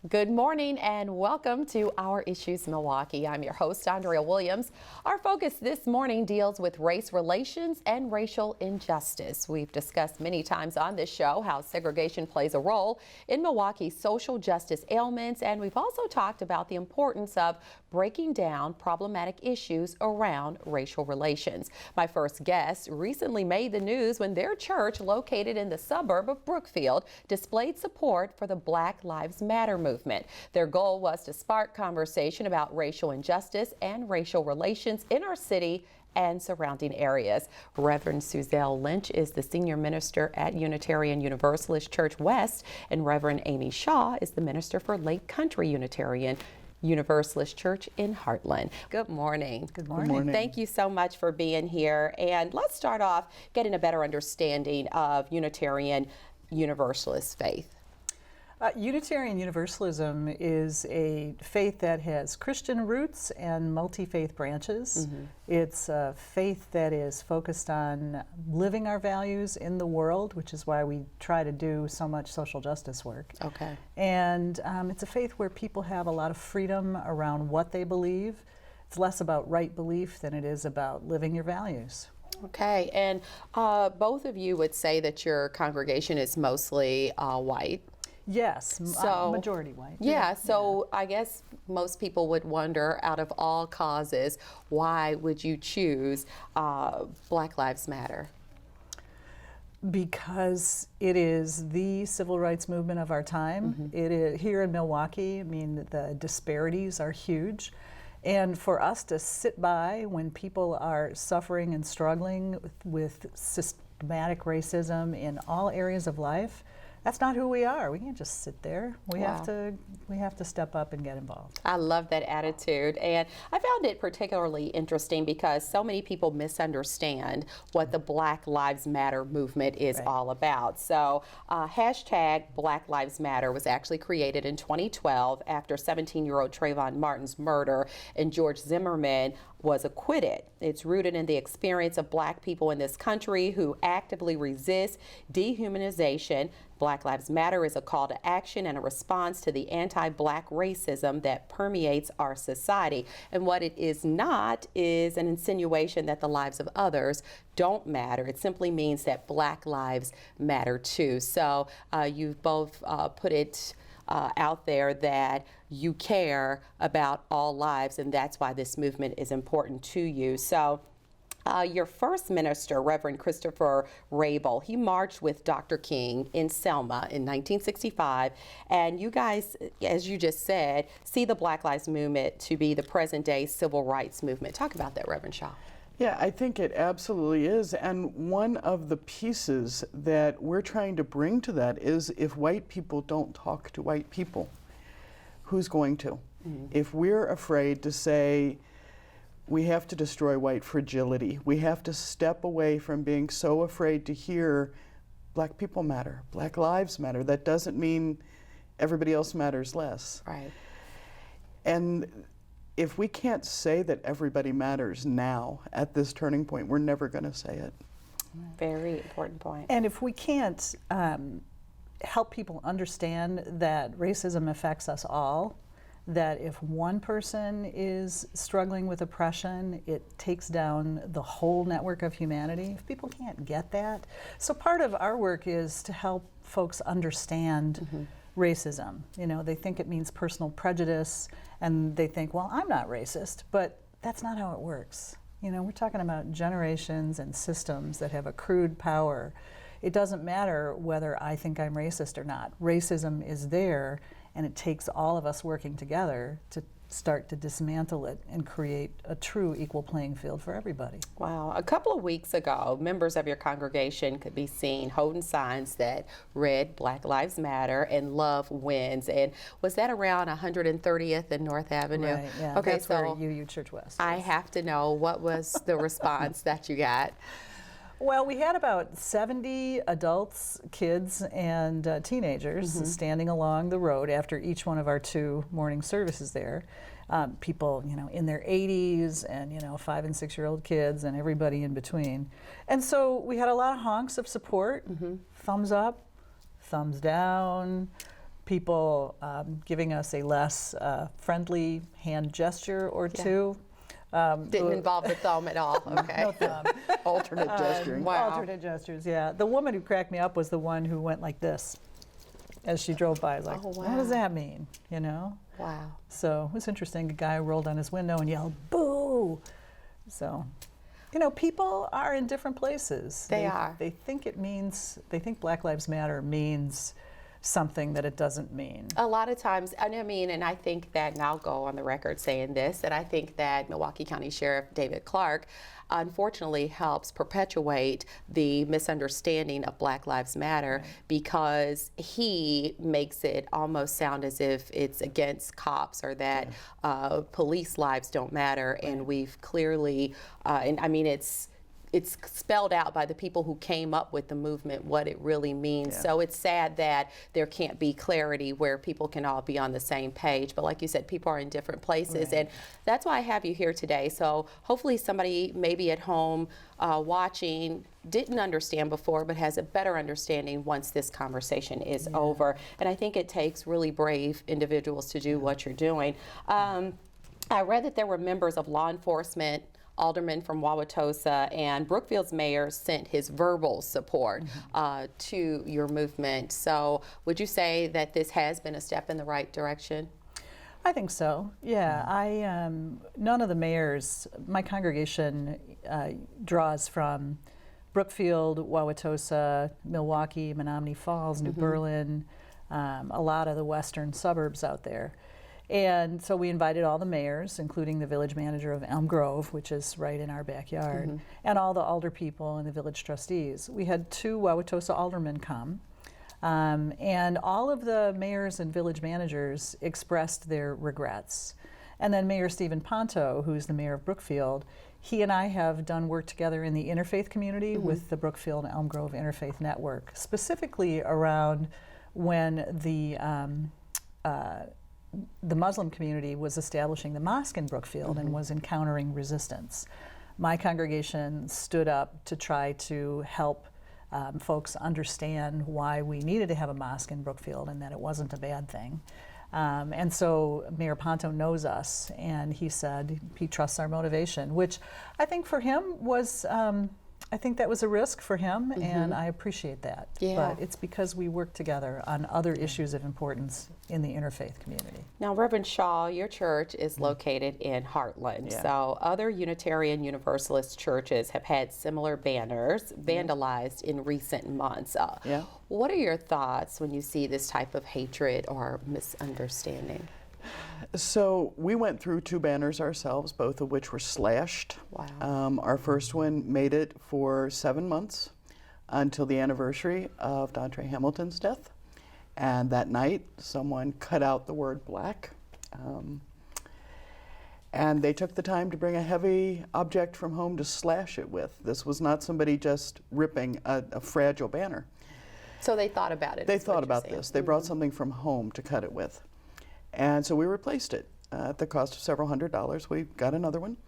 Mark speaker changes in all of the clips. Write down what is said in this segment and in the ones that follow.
Speaker 1: Good morning and welcome to Our Issues Milwaukee. I'm your host, Andrea Williams. Our focus this morning deals with race relations and racial injustice. We've discussed many times on this show how segregation plays a role in Milwaukee's social justice ailments, and we've also talked about the importance of breaking down problematic issues around racial relations. My first guest recently made the news when their church, located in the suburb of Brookfield, displayed support for the Black Lives Matter movement. Their goal was to spark conversation about racial injustice and racial relations in our city and surrounding areas. Reverend Suzelle Lynch is the senior minister at Unitarian Universalist Church West, and Reverend Amy Shaw is the minister for Lake Country Unitarian Universalist Church in Heartland. Good morning.
Speaker 2: Good morning. Good morning.
Speaker 1: Thank you so much for being here. And let's start off getting a better understanding of Unitarian Universalist faith.
Speaker 2: Unitarian Universalism is a faith that has Christian roots and multi-faith branches. It's a faith that is focused on living our values in the world, which is why we try to do so much social justice work.
Speaker 1: Okay.
Speaker 2: And it's a faith where people have a lot of freedom around what they believe. It's less about right belief than it is about living your values.
Speaker 1: Okay, and both of you would say that your congregation is mostly white.
Speaker 2: Yes,
Speaker 1: so,
Speaker 2: majority white.
Speaker 1: Yeah, so I guess most people would wonder, out of all causes, why would you choose Black Lives Matter?
Speaker 2: Because it is the civil rights movement of our time. It is, here in Milwaukee, I mean, the disparities are huge. And for us to sit by when people are suffering and struggling with systematic racism in all areas of life, that's not who we are. We can't just sit there. We have to step up and get involved.
Speaker 1: I love that attitude, and I found it particularly interesting because so many people misunderstand what the Black Lives Matter movement is all about. So hashtag Black Lives Matter was actually created in 2012 after 17-year-old Trayvon Martin's murder, and George Zimmerman was acquitted. It's rooted in the experience of Black people in this country who actively resist dehumanization. Black Lives Matter is a call to action and a response to the anti-Black racism that permeates our society. And what it is not is an insinuation that the lives of others don't matter. It simply means that Black lives matter too. So you've both put it out there that you care about all lives, and that's why this movement is important to you. So your first minister, Reverend Christopher Rabel, he marched with Dr. King in Selma in 1965, and you guys, as you just said, see the Black Lives Movement to be the present-day civil rights movement. Talk about that, Reverend Shaw.
Speaker 3: Yeah, I think it absolutely is, and one of the pieces that we're trying to bring to that is if white people don't talk to white people, who's going to? If we're afraid to say, we have to destroy white fragility, we have to step away from being so afraid to hear Black people matter, Black lives matter. That doesn't mean everybody else matters less.
Speaker 1: Right.
Speaker 3: And if we can't say that everybody matters now at this turning point, we're never going to say it.
Speaker 1: Very important point.
Speaker 2: And if we can't help people understand that racism affects us all, that if one person is struggling with oppression, it takes down the whole network of humanity. If people can't get that, so part of our work is to help folks understand racism. You know, they think it means personal prejudice, and they think, well, I'm not racist, but that's not how it works. You know, we're talking about generations and systems that have accrued power. It doesn't matter whether I think I'm racist or not. Racism is there, and it takes all of us working together to start to dismantle it and create a true equal playing field for everybody.
Speaker 1: Wow. A couple of weeks ago, members of your congregation could be seen holding signs that read Black Lives Matter and Love Wins. And was that around 130th and North Avenue?
Speaker 2: Right, yeah.
Speaker 1: Okay,
Speaker 2: that's
Speaker 1: so
Speaker 2: where UU Church West
Speaker 1: I
Speaker 2: is.
Speaker 1: have to know, what was the response that you got?
Speaker 2: Well, we had about 70 adults, kids, and teenagers standing along the road after each one of our 2 morning services there. People, you know, in their 80s and, you know, 5- and 6-year-old kids and everybody in between. And so we had a lot of honks of support, thumbs up, thumbs down, people giving us a less friendly hand gesture or two.
Speaker 1: Didn't involve the thumb at all. Okay.
Speaker 2: No thumb.
Speaker 3: Alternate gesturing.
Speaker 1: Wow.
Speaker 2: Alternate gestures, yeah. The woman who cracked me up was the one who went like this as she drove by. Like,
Speaker 1: Oh, wow.
Speaker 2: what does that mean? You know?
Speaker 1: Wow.
Speaker 2: So it was interesting. A guy rolled down his window and yelled, "Boo!" So, you know, people are in different places.
Speaker 1: They are.
Speaker 2: They think they think Black Lives Matter means something that it doesn't mean.
Speaker 1: A lot of times, and I mean, and I think that, and I'll go on the record saying this, that I think that Milwaukee County Sheriff David Clark unfortunately helps perpetuate the misunderstanding of Black Lives Matter, because he makes it almost sound as if it's against cops or that police lives don't matter, and we've clearly, and I mean, it's spelled out by the people who came up with the movement what it really means.
Speaker 3: Yeah.
Speaker 1: So it's sad that there can't be clarity where people can all be on the same page. But like you said, people are in different places, and that's why I have you here today. So hopefully somebody maybe at home watching didn't understand before, but has a better understanding once this conversation is over. And I think it takes really brave individuals to do what you're doing. I read that there were members of law enforcement, alderman from Wauwatosa, and Brookfield's mayor sent his verbal support to your movement. So would you say that this has been a step in the right direction?
Speaker 2: I think so. Yeah, none of the mayors. My congregation draws from Brookfield, Wauwatosa, Milwaukee, Menominee Falls, New Berlin, a lot of the western suburbs out there. And so we invited all the mayors, including the village manager of Elm Grove, which is right in our backyard, and all the alder people and the village trustees. We had 2 Wauwatosa aldermen come, and all of the mayors and village managers expressed their regrets. And then Mayor Stephen Ponto, who's the mayor of Brookfield, he and I have done work together in the interfaith community with the Brookfield and Elm Grove Interfaith Network, specifically around when the Muslim community was establishing the mosque in Brookfield and was encountering resistance. My congregation stood up to try to help folks understand why we needed to have a mosque in Brookfield and that it wasn't a bad thing. And so Mayor Ponto knows us, and he said he trusts our motivation, which I think for him was, I think that was a risk for him, and I appreciate that.
Speaker 1: Yeah.
Speaker 2: But it's because we work together on other issues of importance in the interfaith community.
Speaker 1: Now, Reverend Shaw, your church is located in Heartland.
Speaker 3: Yeah.
Speaker 1: So other Unitarian Universalist churches have had similar banners vandalized in recent months.
Speaker 3: Yeah.
Speaker 1: What are your thoughts when you see this type of hatred or misunderstanding?
Speaker 3: So we went through 2 banners ourselves, both of which were slashed.
Speaker 1: Wow.
Speaker 3: Our first one made it for 7 months until the anniversary of Dontre Hamilton's death. And that night, someone cut out the word black. And they took the time to bring a heavy object from home to slash it with. This was not somebody just ripping a fragile banner.
Speaker 1: So they thought about it.
Speaker 3: They
Speaker 1: is what
Speaker 3: thought
Speaker 1: you're
Speaker 3: about
Speaker 1: saying.
Speaker 3: this. They brought something from home to cut it with. And so we replaced it at the cost of several $100s. We got another one,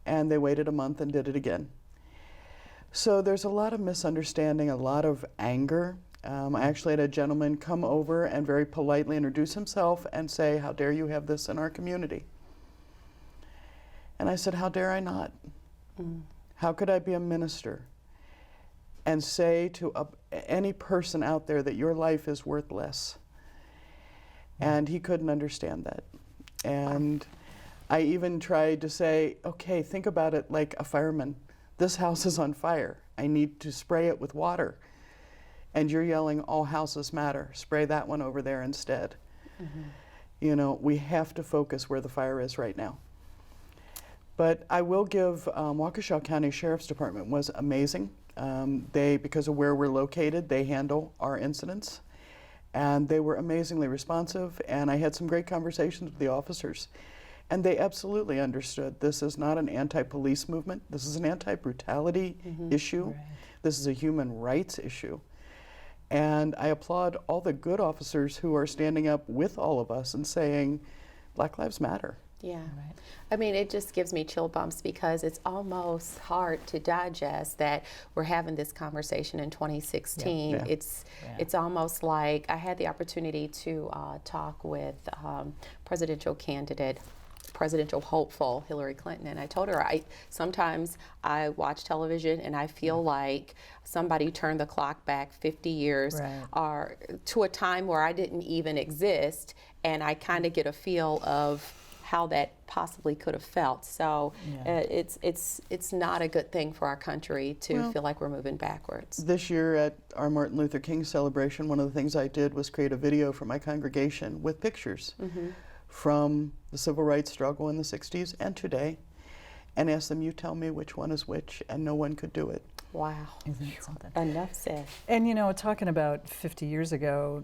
Speaker 3: and they waited a month and did it again. So there's a lot of misunderstanding, a lot of anger. I actually had a gentleman come over and very politely introduce himself and say, "How dare you have this in our community?" And I said, "How dare I not? How could I be a minister and say to any person out there that your life is worth less?" And he couldn't understand that. And I even tried to say, okay, think about it like a fireman. This house is on fire. I need to spray it with water. And you're yelling, all houses matter. Spray that one over there instead. You know, we have to focus where the fire is right now. But I will give Waukesha County Sheriff's Department was amazing. Because of where we're located, they handle our incidents. And they were amazingly responsive, and I had some great conversations with the officers. And they absolutely understood this is not an anti-police movement. This is an anti-brutality issue.
Speaker 2: Right.
Speaker 3: This is a human rights issue. And I applaud all the good officers who are standing up with all of us and saying, Black Lives Matter.
Speaker 1: Yeah.
Speaker 2: Right.
Speaker 1: I mean, it just gives me chill bumps because it's almost hard to digest that we're having this conversation in 2016.
Speaker 3: Yeah.
Speaker 1: It's almost like I had the opportunity to talk with presidential hopeful Hillary Clinton, and I told her sometimes I watch television and I feel like somebody turned the clock back 50 years
Speaker 2: Right.
Speaker 1: or to a time where I didn't even exist, and I kind of get a feel of how that possibly could have felt. So it's not a good thing for our country to feel like we're moving backwards.
Speaker 3: This year at our Martin Luther King celebration, one of the things I did was create a video for my congregation with pictures from the civil rights struggle in the 60s and today, and ask them, you tell me which one is which, and no one could do it.
Speaker 1: Wow.
Speaker 2: Isn't it something?
Speaker 1: Enough said.
Speaker 2: And you know, talking about 50 years ago,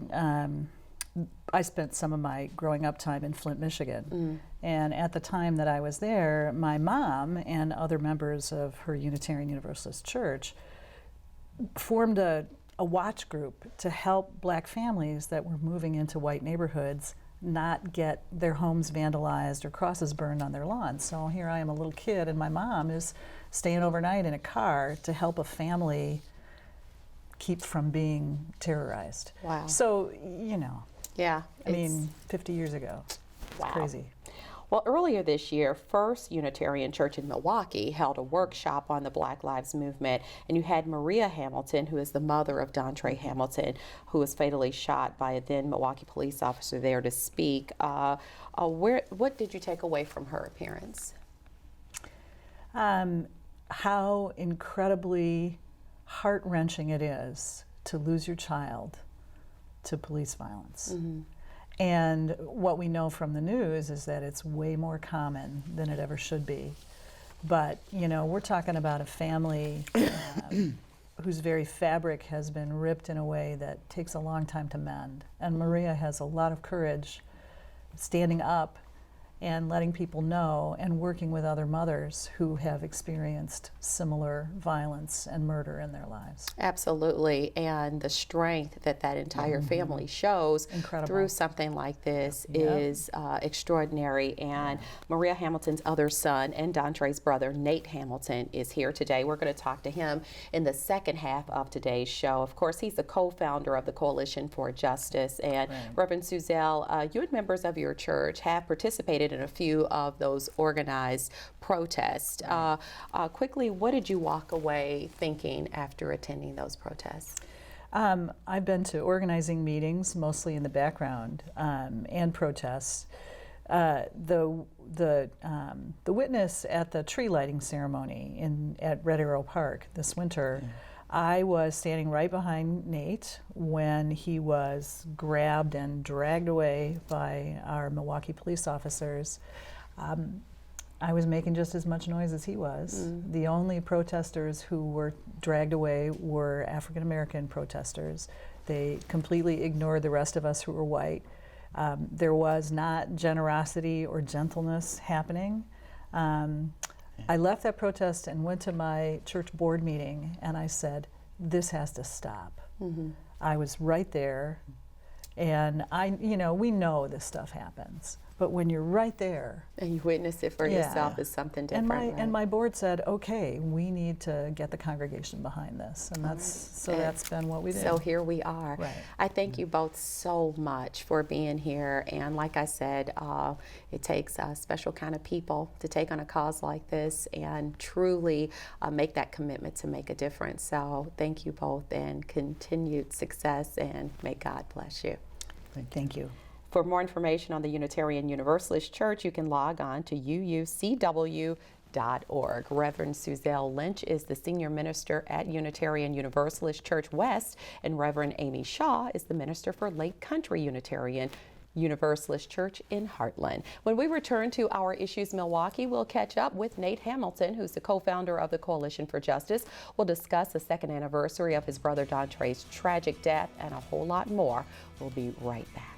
Speaker 2: I spent some of my growing up time in Flint, Michigan. And at the time that I was there, my mom and other members of her Unitarian Universalist church formed a watch group to help black families that were moving into white neighborhoods not get their homes vandalized or crosses burned on their lawns. So here I am, a little kid, and my mom is staying overnight in a car to help a family keep from being terrorized.
Speaker 1: Wow.
Speaker 2: So, you know,
Speaker 1: Yeah.
Speaker 2: I mean, 50 years ago. It's
Speaker 1: Wow.
Speaker 2: crazy.
Speaker 1: Well, earlier this year, First Unitarian Church in Milwaukee held a workshop on the Black Lives Movement, and you had Maria Hamilton, who is the mother of Dontre Hamilton, who was fatally shot by a then Milwaukee police officer, there to speak. What did you take away from her appearance?
Speaker 2: How incredibly heart-wrenching it is to lose your child to police violence. And what we know from the news is that it's way more common than it ever should be. But, you know, we're talking about a family whose very fabric has been ripped in a way that takes a long time to mend. And Maria has a lot of courage standing up and letting people know and working with other mothers who have experienced similar violence and murder in their lives.
Speaker 1: Absolutely, and the strength that that entire family shows
Speaker 2: Incredible.
Speaker 1: through something like this
Speaker 2: Yep.
Speaker 1: is extraordinary. And Maria Hamilton's other son and Dontre's brother, Nate Hamilton, is here today. We're going to talk to him in the second half of today's show. Of course, he's the co-founder of the Coalition for Justice. And Reverend Suzelle, you and members of your church have participated in a few of those organized protests. Quickly, what did you walk away thinking after attending those protests?
Speaker 2: I've been to organizing meetings, mostly in the background, and protests. The witness at the tree lighting ceremony at Red Arrow Park this winter, I was standing right behind Nate when he was grabbed and dragged away by our Milwaukee police officers. I was making just as much noise as he was. The only protesters who were dragged away were African American protesters. They completely ignored the rest of us who were white. There was not generosity or gentleness happening. I left that protest and went to my church board meeting, and I said, this has to stop. I was right there, and we know this stuff happens. But when you're right there,
Speaker 1: And you witnessed it for yourself is something different.
Speaker 2: and my board said, okay, we need to get the congregation behind this, and that's been what we did.
Speaker 1: So here we are.
Speaker 2: Right.
Speaker 1: I thank you both so much for being here. And like I said, it takes a special kind of people to take on a cause like this and truly make that commitment to make a difference. So thank you both, and continued success, and may God bless you.
Speaker 2: Thank you.
Speaker 1: For more information on the Unitarian Universalist Church, you can log on to uucw.org. Reverend Suzelle Lynch is the senior minister at Unitarian Universalist Church West, and Reverend Amy Shaw is the minister for Lake Country Unitarian Universalist Church in Heartland. When we return to Our Issues Milwaukee, we'll catch up with Nate Hamilton, who's the co-founder of the Coalition for Justice. We'll discuss the second anniversary of his brother Dontre's tragic death and a whole lot more. We'll be right back.